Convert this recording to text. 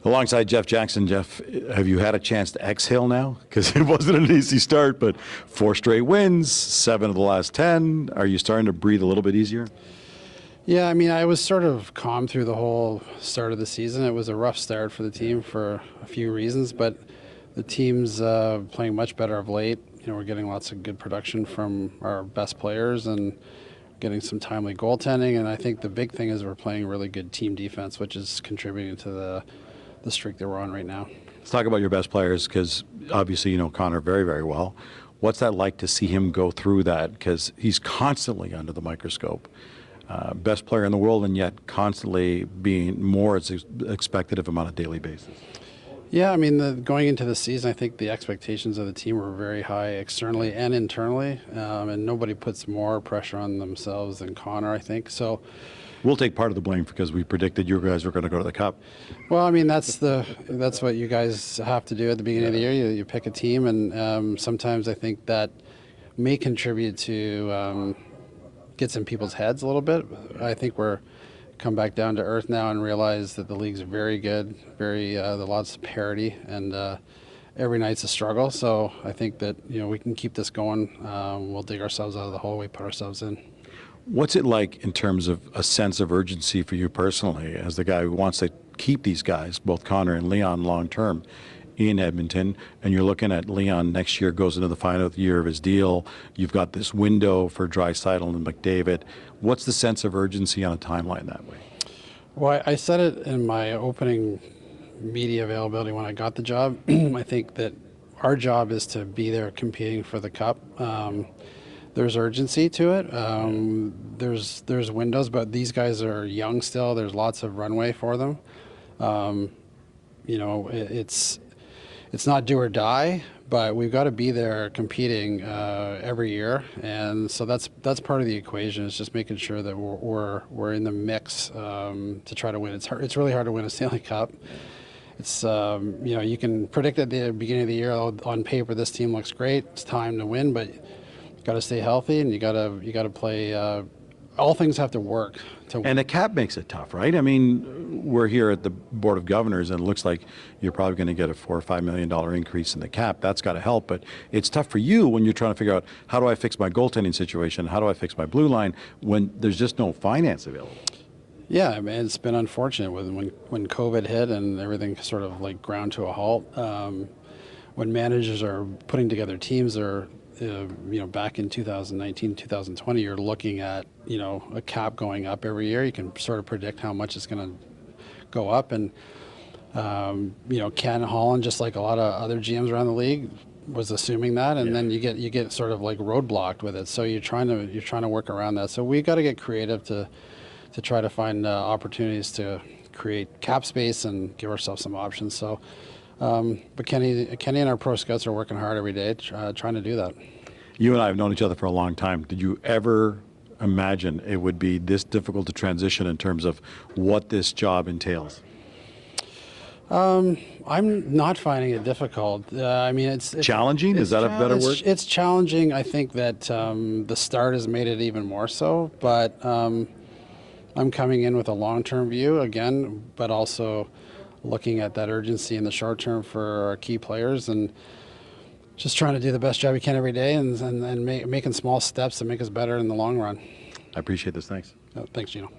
Alongside Jeff Jackson, Jeff, have you had a chance to exhale now? Because it wasn't an easy start, but 4 straight wins, 7 of the last 10. Are you starting to breathe a little bit easier? Yeah, I mean, I was sort of calm through the whole start of the season. It was a rough start for the team for a few reasons, but the team's playing much better of late. You know, we're getting lots of good production from our best players and getting some timely goaltending. And I think the big thing is we're playing really good team defense, which is contributing to the streak that we're on right now. Let's talk about your best players, because obviously you know Connor very, very well. What's that like to see him go through that? Because he's constantly under the microscope. Best player in the world, and yet constantly being more as expected of him on a daily basis. Yeah, I mean, going into the season, I think the expectations of the team were very high externally and internally, and nobody puts more pressure on themselves than Connor, I think. So we'll take part of the blame because we predicted you guys were going to go to the Cup. Well, I mean, that's what you guys have to do at the beginning of the year. You pick a team, and sometimes I think that may contribute to get some people's heads a little bit. I think we're come back down to earth now and realize that the league's very good, there's lots of parity, and every night's a struggle. So I think that we can keep this going. We'll dig ourselves out of the hole we put ourselves in. What's it like in terms of a sense of urgency for you personally, as the guy who wants to keep these guys, both Connor and Leon, long term in Edmonton, and you're looking at Leon next year goes into the final year of his deal. You've got this window for Draisaitl and McDavid. What's the sense of urgency on a timeline that way? Well, I said it in my opening media availability when I got the job. I think that our job is to be there competing for the Cup. There's urgency to it. There's windows, but these guys are young still. There's lots of runway for them. It's not do or die, but we've got to be there competing every year, and so that's part of the equation. Is just making sure that we're in the mix to try to win. It's really hard to win a Stanley Cup. It's you can predict at the beginning of the year, on paper this team looks great. It's time to win, but you got to stay healthy, and you got to play. All things have to work. And the cap makes it tough, right? I mean, we're here at the Board of Governors, and it looks like you're probably going to get a $4 or $5 million increase in the cap. That's got to help, but it's tough for you when you're trying to figure out, how do I fix my goaltending situation? How do I fix my blue line when there's just no finance available? Yeah, I mean, it's been unfortunate when COVID hit and everything sort of like ground to a halt. When managers are putting together teams, back in 2019, 2020, you're looking at, a cap going up every year. You can sort of predict how much it's going to go up. And, Ken Holland, just like a lot of other GMs around the league, was assuming that. And then you get sort of like roadblocked with it. So you're trying to work around that. So we got to get creative to try to find opportunities to create cap space and give ourselves some options. So, but Kenny and our pro scouts are working hard every day trying to do that. You and I have known each other for a long time. Did you ever imagine it would be this difficult to transition in terms of what this job entails? I'm not finding it difficult. I mean, it's challenging. Is that a better word? It's challenging. I think that the start has made it even more so. But I'm coming in with a long-term view again, but also looking at that urgency in the short term for our key players, and just trying to do the best job we can every day, and making small steps to make us better in the long run. I appreciate this. Thanks. Thanks, Gino.